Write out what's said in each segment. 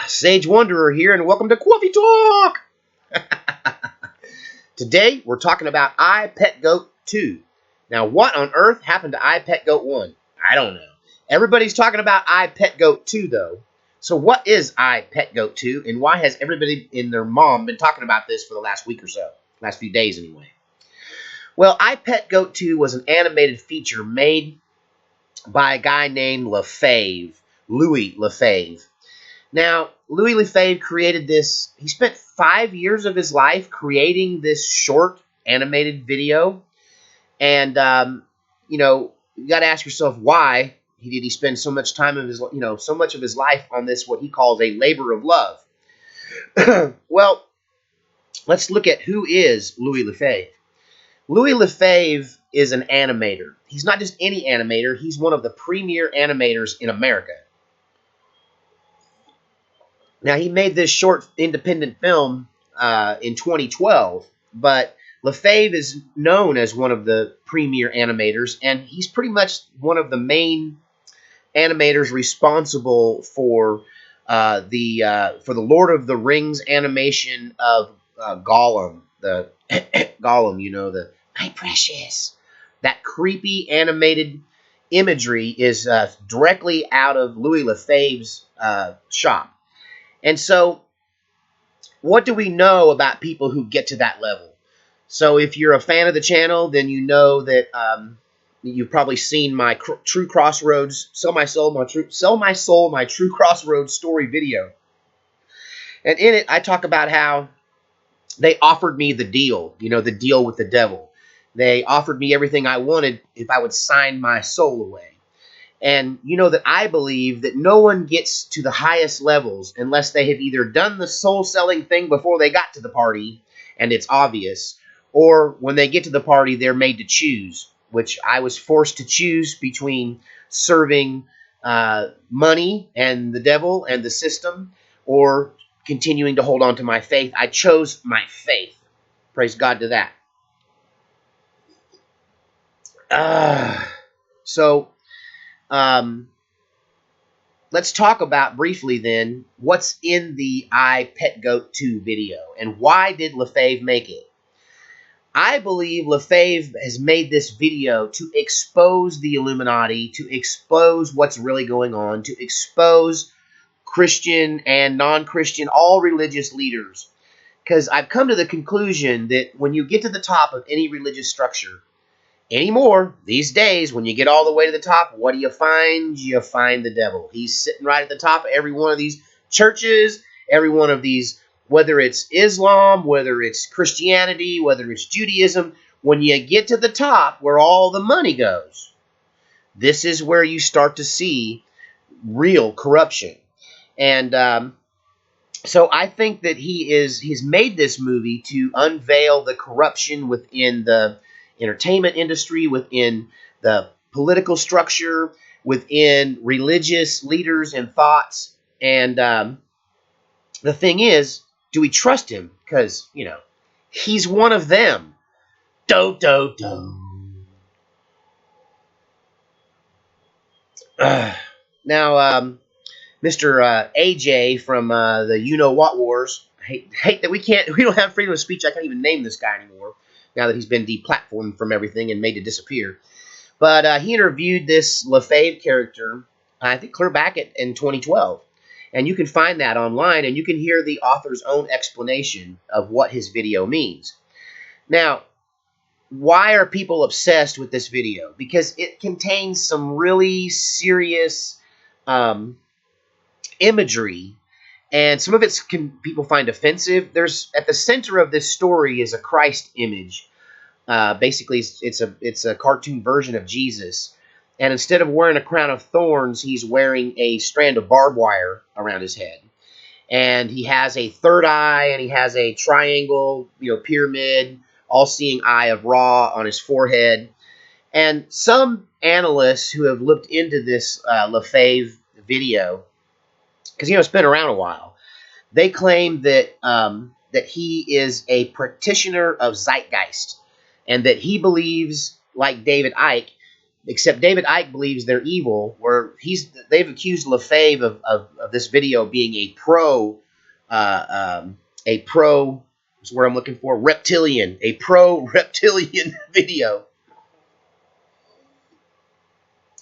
Sage Wanderer here, and welcome to Coffee Talk! Today, we're talking about I, Pet Goat 2. Now, what on earth happened to I, Pet Goat 1? I don't know. Everybody's talking about I, Pet Goat 2, though. So what is I, Pet Goat 2, and why has everybody and their mom been talking about this for the last week or so? Last few days, anyway. Well, I, Pet Goat 2 was an animated feature made by a guy named Louis Lefebvre. Now, Louis Lefebvre created this. He spent 5 years of his life creating this short animated video. And, you got to ask yourself, why did he spend so much time of his, so much of his life on this, what he calls a labor of love? Well, let's look at who is Louis Lefebvre. Louis Lefebvre is an animator. He's not just any animator. He's one of the premier animators in America. Now, he made this short independent film in 2012, but Lefebvre is known as one of the premier animators, and he's pretty much one of the main animators responsible for the Lord of the Rings animation of Gollum, the Gollum, the my precious. That creepy animated imagery is directly out of Louis Lefebvre's shop. And so, what do we know about people who get to that level? So, if you're a fan of the channel, then you know that you've probably seen my True Crossroads, Sell My Soul, My True Crossroads story video. And in it, I talk about how they offered me the deal, the deal with the devil. They offered me everything I wanted if I would sign my soul away. And you know that I believe that no one gets to the highest levels unless they have either done the soul-selling thing before they got to the party, and it's obvious, or when they get to the party, they're made to choose, which I was forced to choose between serving money and the devil and the system, or continuing to hold on to my faith. I chose my faith. Praise God to that. Let's talk about briefly then what's in the I, Pet Goat 2 video and why did Lefebvre make it? I believe Lefebvre has made this video to expose the Illuminati, to expose what's really going on, to expose Christian and non-Christian, all religious leaders. Because I've come to the conclusion that when you get to the top of any religious structure, anymore, these days, when you get all the way to the top, what do you find? You find the devil. He's sitting right at the top of every one of these churches, every one of these, whether it's Islam, whether it's Christianity, whether it's Judaism. When you get to the top where all the money goes, this is where you start to see real corruption. And so I think that he's made this movie to unveil the corruption within the entertainment industry, within the political structure, within religious leaders and thoughts. And the thing is, do we trust him? Because, he's one of them. Now, Mr. AJ from the You Know What Wars, hate that we don't have freedom of speech. I can't even name this guy anymore, now that he's been deplatformed from everything and made to disappear. But he interviewed this Lefebvre character, I think, clear back in 2012. And you can find that online, and you can hear the author's own explanation of what his video means. Now, why are people obsessed with this video? Because it contains some really serious imagery, and some of it people find offensive. There's at the center of this story is a Christ image. Basically, it's a cartoon version of Jesus, and instead of wearing a crown of thorns, he's wearing a strand of barbed wire around his head, and he has a third eye, and he has a triangle, pyramid, all-seeing eye of Ra on his forehead. And some analysts who have looked into this Lefebvre video, because it's been around a while, they claim that that he is a practitioner of zeitgeist, and that he believes, like David Icke, except David Icke believes they're evil. Where they've accused Lefebvre of this video being a pro. What's the word I'm looking for? Reptilian, a pro reptilian video.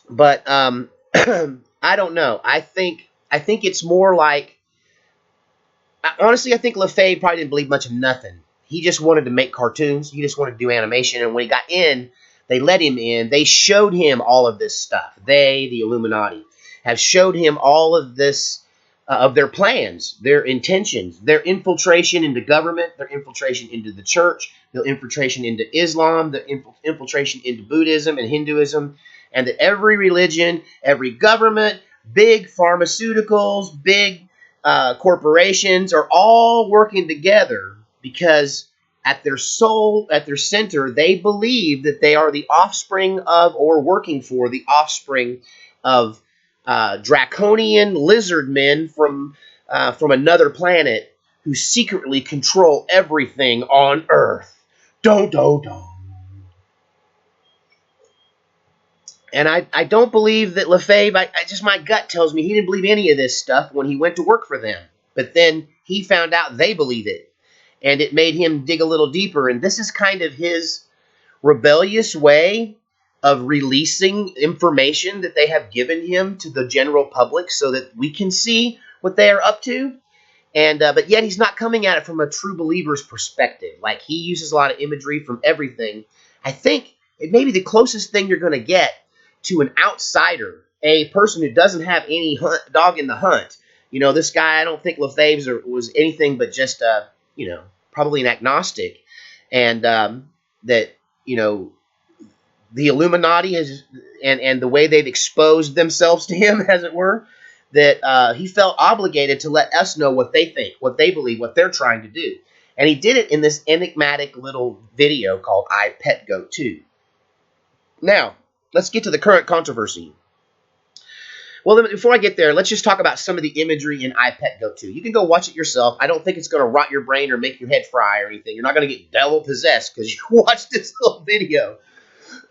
But I don't know. I think it's more like, honestly, I think Lefebvre probably didn't believe much of nothing. He just wanted to make cartoons. He just wanted to do animation. And when he got in, they let him in. They showed him all of this stuff. They, the Illuminati, have showed him all of this, of their plans, their intentions, their infiltration into government, their infiltration into the church, their infiltration into Islam, their infiltration into Buddhism and Hinduism, and that every religion, every government, big pharmaceuticals, big corporations are all working together because at their soul, at their center, they believe that they are the offspring of, or working for the offspring of, draconian lizard men from another planet who secretly control everything on Earth. Don't. And I don't believe that Lefebvre, I just, my gut tells me he didn't believe any of this stuff when he went to work for them. But then he found out they believe it. And it made him dig a little deeper. And this is kind of his rebellious way of releasing information that they have given him to the general public so that we can see what they are up to. And but yet he's not coming at it from a true believer's perspective. Like, he uses a lot of imagery from everything. I think it may be the closest thing you're going to get to an outsider, a person who doesn't have any dog in the hunt. You know, this guy, I don't think Lefebvre was anything but just, probably an agnostic. And that, the Illuminati has, and the way they've exposed themselves to him, as it were, that he felt obligated to let us know what they think, what they believe, what they're trying to do. And he did it in this enigmatic little video called I Pet Goat 2. Now, let's get to the current controversy. Well, before I get there, let's just talk about some of the imagery in I Pet Goat 2. You can go watch it yourself. I don't think it's going to rot your brain or make your head fry or anything. You're not going to get devil possessed because you watched this little video.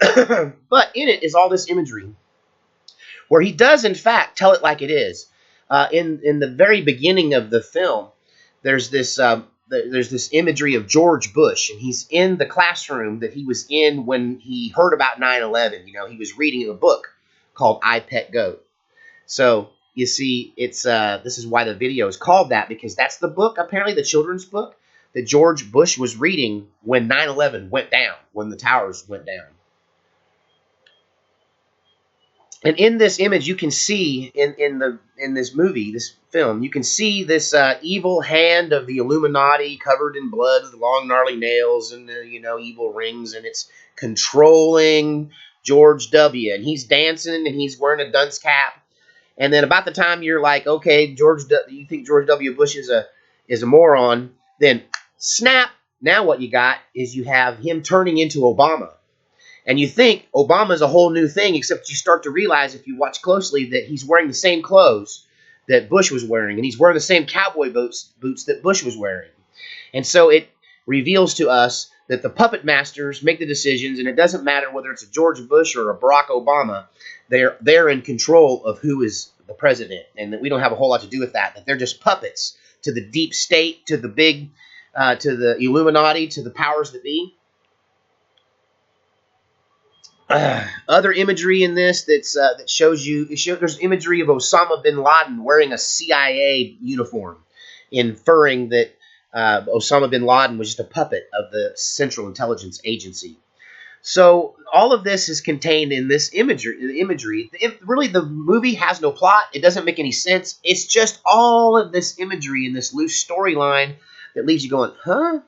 But in it is all this imagery where he does, in fact, tell it like it is. In the very beginning of the film, there's this imagery of George Bush, and he's in the classroom that he was in when he heard about 9/11. He was reading a book called I Pet Goat. So you see, it's this is why the video is called that, because that's the book, apparently the children's book, that George Bush was reading when 9/11 went down, when the towers went down. And in this image, you can see in this movie, this film, you can see this evil hand of the Illuminati covered in blood, with long gnarly nails and evil rings, and it's controlling George W. And he's dancing and he's wearing a dunce cap. And then about the time you're like, okay, you think George W. Bush is a moron, then snap. Now what you got is you have him turning into Obama. And you think Obama's a whole new thing, except you start to realize, if you watch closely, that he's wearing the same clothes that Bush was wearing, and he's wearing the same cowboy boots that Bush was wearing. And so it reveals to us that the puppet masters make the decisions, and it doesn't matter whether it's a George Bush or a Barack Obama. They're in control of who is the president, and that we don't have a whole lot to do with that. That they're just puppets to the deep state, to the big, to the Illuminati, to the powers that be. Other imagery in this that shows there's imagery of Osama bin Laden wearing a CIA uniform, inferring that Osama bin Laden was just a puppet of the Central Intelligence Agency. So all of this is contained in this imagery. Really, the movie has no plot. It doesn't make any sense. It's just all of this imagery and this loose storyline that leaves you going, huh?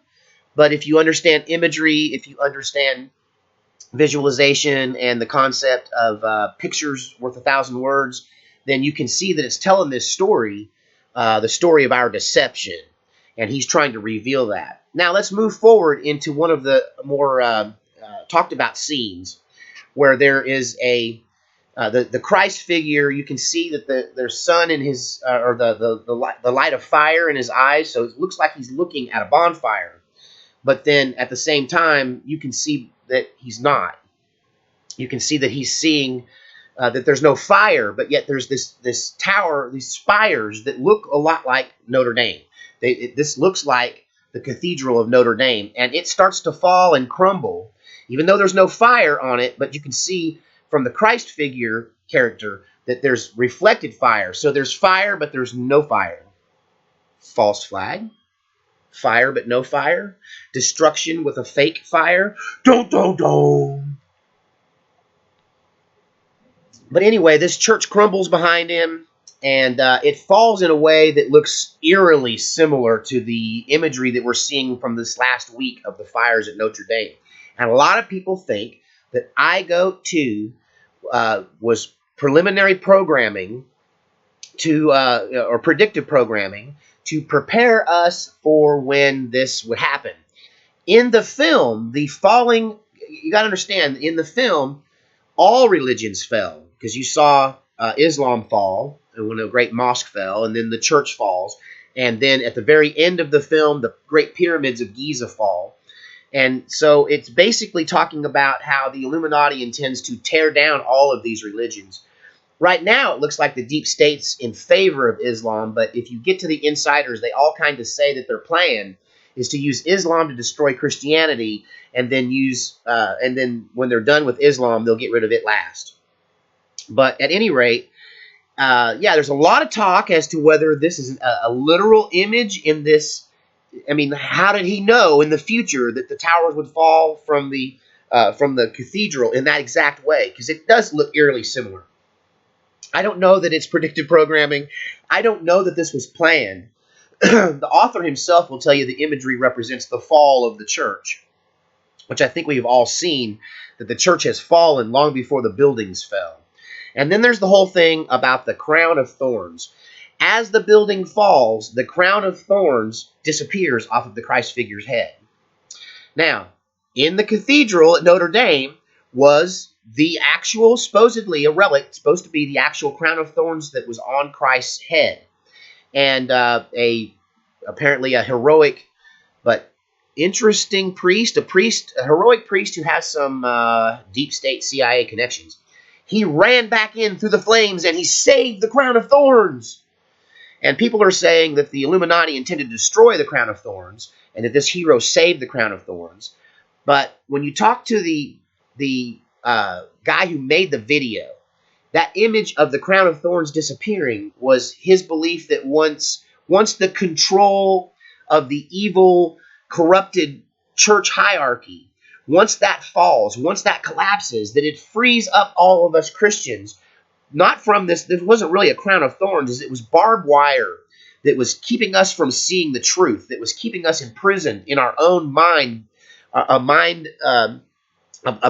But if you understand imagery, if you understand visualization and the concept of pictures worth 1,000 words, then you can see that it's telling this story, the story of our deception, and he's trying to reveal that. Now let's move forward into one of the more talked about scenes, where there is the Christ figure. You can see that there's sun in his or the light of fire in his eyes, so it looks like he's looking at a bonfire. But then at the same time, you can see that he's not. you can see that he's seeing that there's no fire, but yet there's this tower, these spires that look a lot like Notre Dame. This looks like the Cathedral of Notre Dame, and it starts to fall and crumble, even though there's no fire on it. But you can see from the Christ figure character that there's reflected fire. So there's fire, but there's no fire. False flag. Fire, but no fire. Destruction with a fake fire. Don't, don't, don't. But anyway, this church crumbles behind him, and it falls in a way that looks eerily similar to the imagery that we're seeing from this last week of the fires at Notre Dame. And a lot of people think that iGoat 2 was preliminary programming to or predictive programming to prepare us for when this would happen. In the film, the falling, you got to understand, in the film, all religions fell, because you saw Islam fall, and when a great mosque fell, and then the church falls, and then at the very end of the film, the great pyramids of Giza fall. And so it's basically talking about how the Illuminati intends to tear down all of these religions. Right now, it looks like the deep state's in favor of Islam, but if you get to the insiders, they all kind of say that their plan is to use Islam to destroy Christianity, and then and then when they're done with Islam, they'll get rid of it last. But at any rate, yeah, there's a lot of talk as to whether this is a literal image in this. I mean, how did he know in the future that the towers would fall from the cathedral in that exact way? Because it does look eerily similar. I don't know that it's predictive programming. I don't know that this was planned. The author himself will tell you the imagery represents the fall of the church, which I think we've all seen, that the church has fallen long before the buildings fell. And then there's the whole thing about the crown of thorns. As the building falls, the crown of thorns disappears off of the Christ figure's head. Now, in the cathedral at Notre Dame was the actual, supposedly a relic, supposed to be the actual crown of thorns that was on Christ's head. And apparently a heroic but interesting priest, a heroic priest who has some deep state CIA connections. He ran back in through the flames and he saved the crown of thorns. And people are saying that the Illuminati intended to destroy the crown of thorns and that this hero saved the crown of thorns. But when you talk to the guy who made the video, that image of the crown of thorns disappearing was his belief that once the control of the evil, corrupted church hierarchy, once that falls, once that collapses, that it frees up all of us Christians, not from this, it wasn't really a crown of thorns, it was barbed wire that was keeping us from seeing the truth, that was keeping us imprisoned in our own mind, a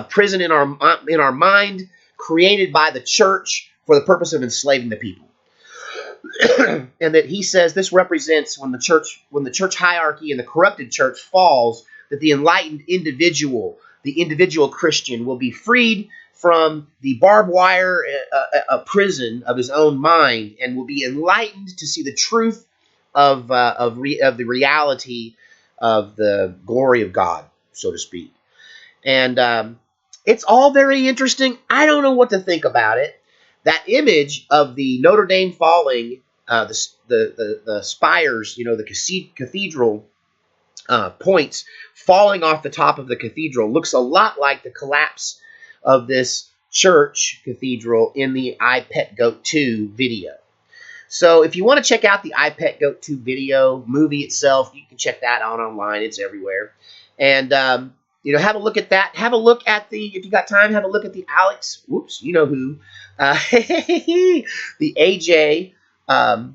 prison in our mind created by the church for the purpose of enslaving the people. And that he says this represents when the church hierarchy and the corrupted church falls, that the enlightened individual, the individual Christian, will be freed from the barbed wire a prison of his own mind, and will be enlightened to see the truth of the reality of the glory of God, so to speak. And it's all very interesting. I don't know what to think about it. That image of the Notre Dame falling, the spires, the cathedral points falling off the top of the cathedral, looks a lot like the collapse of this church cathedral in the I Pet Goat 2 video. So if you want to check out the I Pet Goat 2 video movie itself, you can check that out online. It's everywhere. And have a look at that. Have a look at if you got time, have a look at the Alex, whoops, you know who, the AJ, so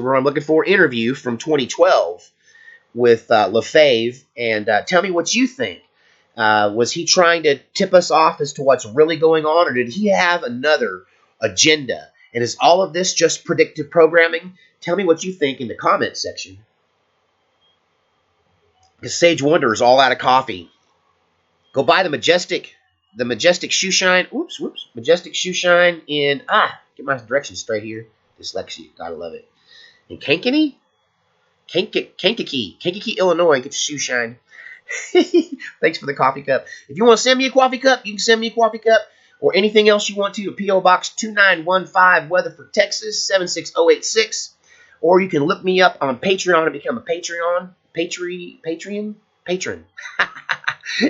what I'm looking for, interview from 2012 with Lefebvre, and tell me what you think. Was he trying to tip us off as to what's really going on, or did he have another agenda? And is all of this just predictive programming? Tell me what you think in the comment section. Because Sage Wonder is all out of coffee. Go buy the Majestic Shoe Shine. Majestic Shoe Shine in, get my directions straight here. Dyslexia, gotta love it. In Kankakee, Illinois, get your shoe shine. Thanks for the coffee cup. If you want to send me a coffee cup, you can send me a coffee cup or anything else you want to P.O. Box 2915, Weatherford, Texas 76086. Or you can look me up on Patreon and become a patron.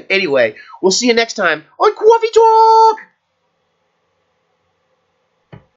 Anyway, we'll see you next time on Coffee Talk.